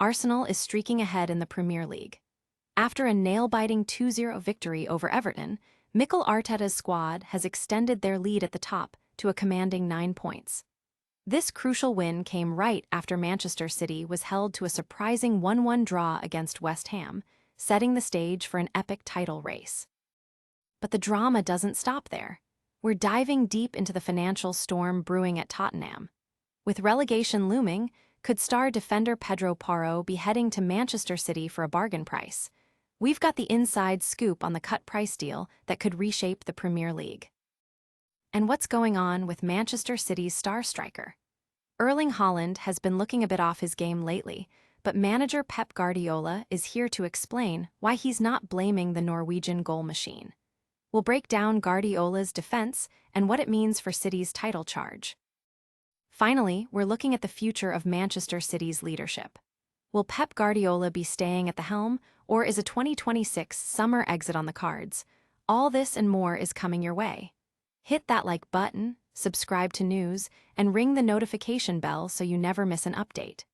Arsenal is streaking ahead in the Premier League. After a nail-biting 2-0 victory over Everton, Mikel Arteta's squad has extended their lead at the top to a commanding 9 points. This crucial win came right after Manchester City was held to a surprising 1-1 draw against West Ham, setting the stage for an epic title race. But the drama doesn't stop there. We're diving deep into the financial storm brewing at Tottenham. With relegation looming, could star defender Pedro Porro be heading to Manchester City for a bargain price? We've got the inside scoop on the cut-price deal that could reshape the Premier League. And what's going on with Manchester City's star striker? Erling Haaland has been looking a bit off his game lately, but manager Pep Guardiola is here to explain why he's not blaming the Norwegian goal machine. We'll break down Guardiola's defense and what it means for City's title charge. Finally, we're looking at the future of Manchester City's leadership. Will Pep Guardiola be staying at the helm, or is a 2026 summer exit on the cards? All this and more is coming your way. Hit that like button, subscribe to news, and ring the notification bell so you never miss an update.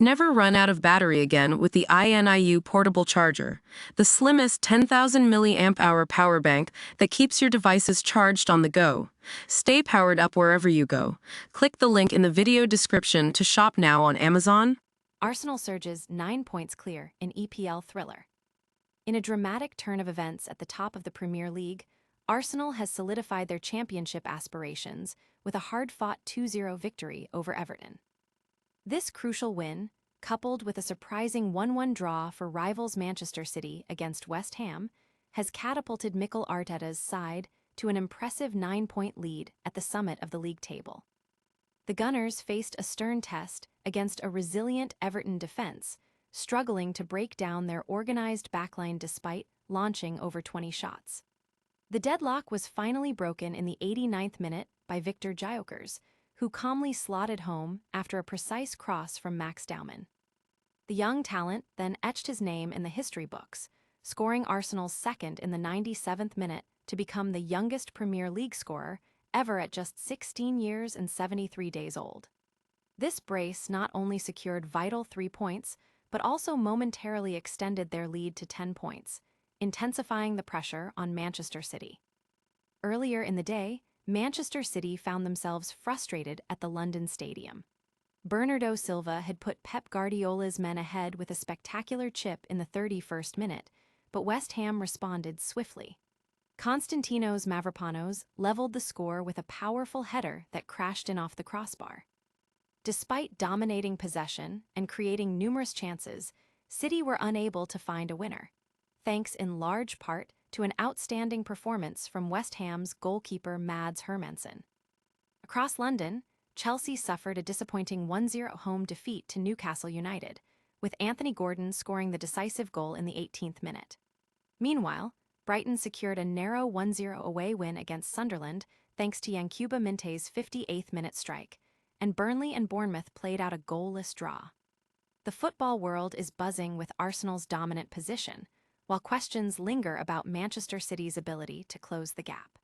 Never run out of battery again with the INIU portable charger, the slimmest 10,000 mAh power bank that keeps your devices charged on the go. Stay powered up wherever you go. Click the link in the video description to shop now on Amazon. Arsenal surges 9 points clear in EPL thriller. In a dramatic turn of events at the top of the Premier League, Arsenal has solidified their championship aspirations with a hard-fought 2-0 victory over Everton. This crucial win, coupled with a surprising 1-1 draw for rivals Manchester City against West Ham, has catapulted Mikel Arteta's side to an impressive 9-point lead at the summit of the league table. The Gunners faced a stern test against a resilient Everton defense, struggling to break down their organized backline despite launching over 20 shots. The deadlock was finally broken in the 89th minute by Victor Gyökeres, who calmly slotted home after a precise cross from Max Daumann. The young talent then etched his name in the history books, scoring Arsenal's second in the 97th minute to become the youngest Premier League scorer ever at just 16 years and 73 days old. This brace not only secured vital 3 points, but also momentarily extended their lead to 10 points, intensifying the pressure on Manchester City. Earlier in the day, Manchester City found themselves frustrated at the London Stadium. Bernardo Silva had put Pep Guardiola's men ahead with a spectacular chip in the 31st minute, but West Ham responded swiftly. Konstantinos Mavropanos leveled the score with a powerful header that crashed in off the crossbar. Despite dominating possession and creating numerous chances, City were unable to find a winner, thanks in large part to an outstanding performance from West Ham's goalkeeper Mads Hermansen. Across London, Chelsea suffered a disappointing 1-0 home defeat to Newcastle United, with Anthony Gordon scoring the decisive goal in the 18th minute. Meanwhile, Brighton secured a narrow 1-0 away win against Sunderland thanks to Yankuba Minte's 58th-minute strike, and Burnley and Bournemouth played out a goalless draw. The football world is buzzing with Arsenal's dominant position, while questions linger about Manchester City's ability to close the gap.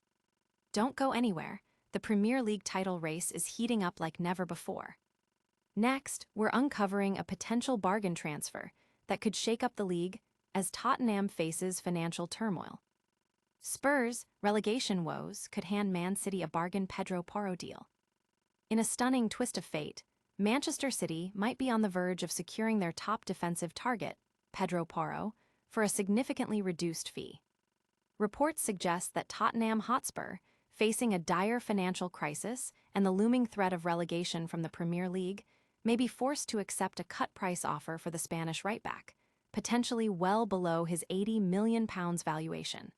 Don't go anywhere. The Premier League title race is heating up like never before. Next, we're uncovering a potential bargain transfer that could shake up the league as Tottenham faces financial turmoil. Spurs' relegation woes could hand Man City a bargain Pedro Porro deal. In a stunning twist of fate, Manchester City might be on the verge of securing their top defensive target, Pedro Porro, for a significantly reduced fee. Reports suggest that Tottenham Hotspur, facing a dire financial crisis and the looming threat of relegation from the Premier League, may be forced to accept a cut-price offer for the Spanish right-back, potentially well below his £80 million valuation.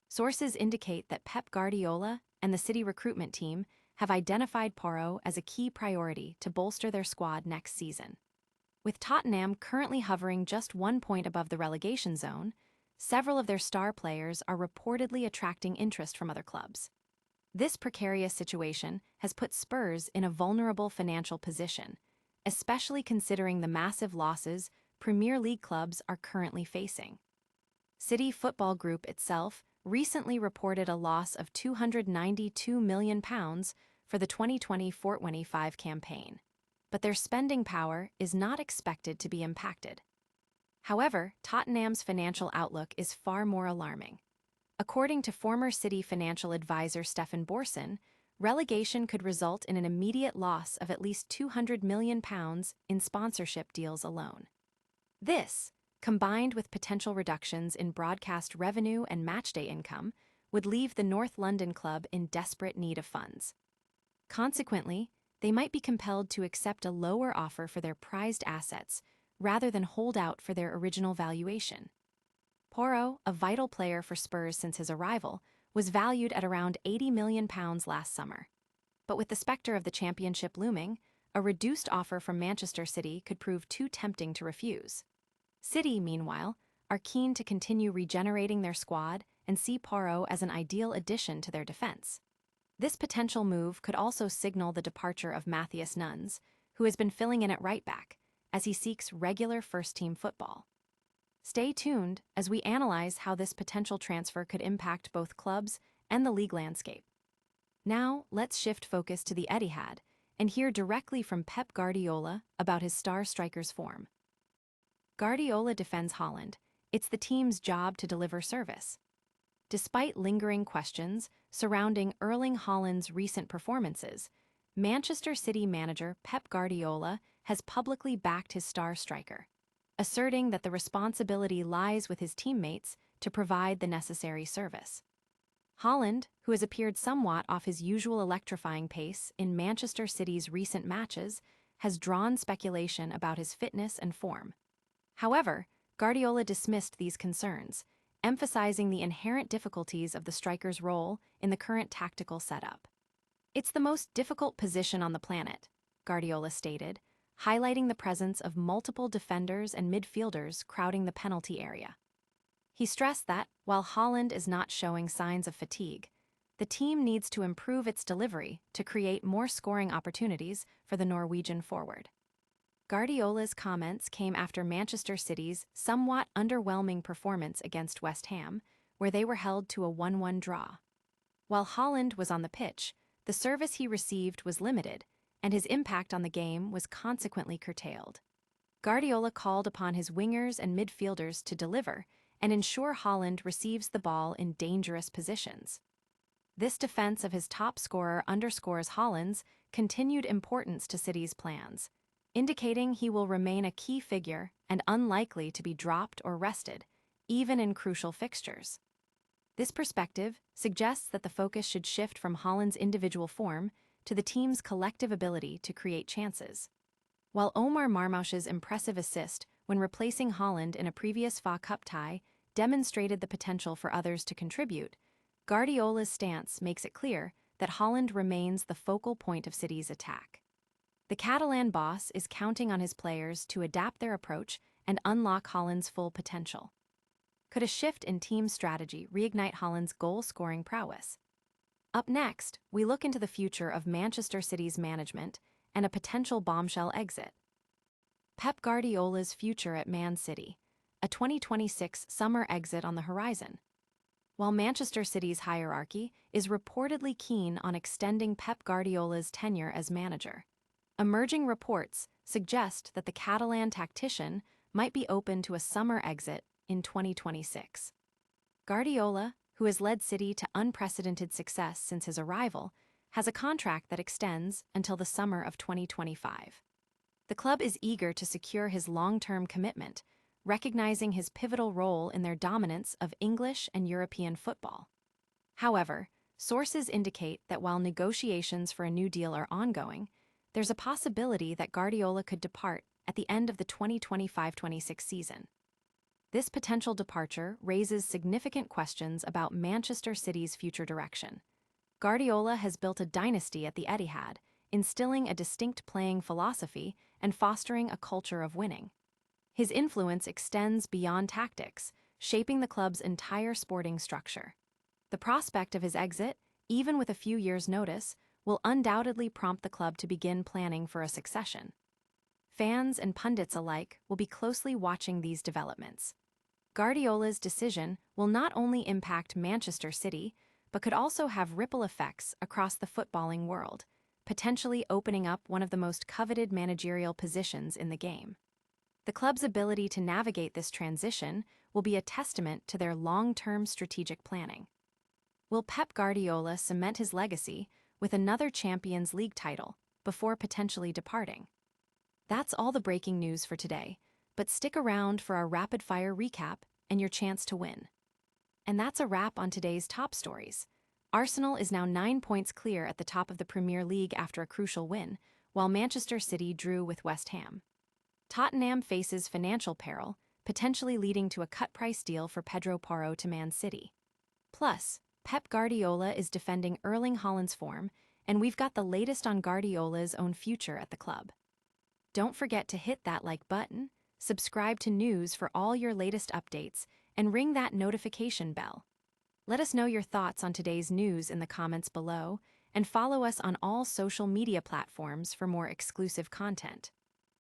Sources indicate that Pep Guardiola and the City recruitment team have identified Porro as a key priority to bolster their squad next season. With Tottenham currently hovering just 1 point above the relegation zone, several of their star players are reportedly attracting interest from other clubs. This precarious situation has put Spurs in a vulnerable financial position, especially considering the massive losses Premier League clubs are currently facing. City Football Group itself recently reported a loss of £292 million for the 2020-2025 campaign. but their spending power is not expected to be impacted. However, Tottenham's financial outlook is far more alarming. According to former City financial advisor Stefan Borson, relegation could result in an immediate loss of at least £200 million in sponsorship deals alone. This, combined with potential reductions in broadcast revenue and matchday income, would leave the North London club in desperate need of funds. Consequently, they might be compelled to accept a lower offer for their prized assets rather than hold out for their original valuation. Porro, a vital player for Spurs since his arrival, was valued at around £80 million last summer. But with the spectre of the championship looming, a reduced offer from Manchester City could prove too tempting to refuse. City, meanwhile, are keen to continue regenerating their squad and see Porro as an ideal addition to their defense. This potential move could also signal the departure of Matthias Nunes, who has been filling in at right-back, as he seeks regular first-team football. Stay tuned as we analyze how this potential transfer could impact both clubs and the league landscape. Now, let's shift focus to the Etihad and hear directly from Pep Guardiola about his star striker's form. Guardiola defends Haaland. It's the team's job to deliver service. Despite lingering questions surrounding Erling Haaland's recent performances, Manchester City manager Pep Guardiola has publicly backed his star striker, asserting that the responsibility lies with his teammates to provide the necessary service. Haaland, who has appeared somewhat off his usual electrifying pace in Manchester City's recent matches, has drawn speculation about his fitness and form. However, Guardiola dismissed these concerns, emphasizing the inherent difficulties of the striker's role in the current tactical setup. It's the most difficult position on the planet, Guardiola stated, highlighting the presence of multiple defenders and midfielders crowding the penalty area. He stressed that, while Haaland is not showing signs of fatigue, the team needs to improve its delivery to create more scoring opportunities for the Norwegian forward. Guardiola's comments came after Manchester City's somewhat underwhelming performance against West Ham, where they were held to a 1-1 draw. While Haaland was on the pitch, the service he received was limited, and his impact on the game was consequently curtailed. Guardiola called upon his wingers and midfielders to deliver and ensure Haaland receives the ball in dangerous positions. This defense of his top scorer underscores Haaland's continued importance to City's plans, indicating he will remain a key figure and unlikely to be dropped or rested, even in crucial fixtures. This perspective suggests that the focus should shift from Haaland's individual form to the team's collective ability to create chances. While Omar Marmoush's impressive assist when replacing Haaland in a previous FA Cup tie demonstrated the potential for others to contribute, Guardiola's stance makes it clear that Haaland remains the focal point of City's attack. The Catalan boss is counting on his players to adapt their approach and unlock Haaland's full potential. Could a shift in team strategy reignite Haaland's goal-scoring prowess? Up next, we look into the future of Manchester City's management and a potential bombshell exit. Pep Guardiola's future at Man City, a 2026 summer exit on the horizon. While Manchester City's hierarchy is reportedly keen on extending Pep Guardiola's tenure as manager, emerging reports suggest that the Catalan tactician might be open to a summer exit in 2026. Guardiola, who has led City to unprecedented success since his arrival, has a contract that extends until the summer of 2025. The club is eager to secure his long-term commitment, recognizing his pivotal role in their dominance of English and European football. However, sources indicate that while negotiations for a new deal are ongoing, there's a possibility that Guardiola could depart at the end of the 2025-26 season. This potential departure raises significant questions about Manchester City's future direction. Guardiola has built a dynasty at the Etihad, instilling a distinct playing philosophy and fostering a culture of winning. His influence extends beyond tactics, shaping the club's entire sporting structure. The prospect of his exit, even with a few years' notice, will undoubtedly prompt the club to begin planning for a succession. Fans and pundits alike will be closely watching these developments. Guardiola's decision will not only impact Manchester City, but could also have ripple effects across the footballing world, potentially opening up one of the most coveted managerial positions in the game. The club's ability to navigate this transition will be a testament to their long-term strategic planning. Will Pep Guardiola cement his legacy with another Champions League title before potentially departing? That's all the breaking news for today, but stick around for our rapid-fire recap and your chance to win. And that's a wrap on today's top stories. Arsenal is now 9 points clear at the top of the Premier League after a crucial win, while Manchester City drew with West Ham. Tottenham faces financial peril, potentially leading to a cut-price deal for Pedro Porro to Man City. Plus, Pep Guardiola is defending Erling Haaland's form, and we've got the latest on Guardiola's own future at the club. Don't forget to hit that like button, subscribe to news for all your latest updates, and ring that notification bell. Let us know your thoughts on today's news in the comments below, and follow us on all social media platforms for more exclusive content.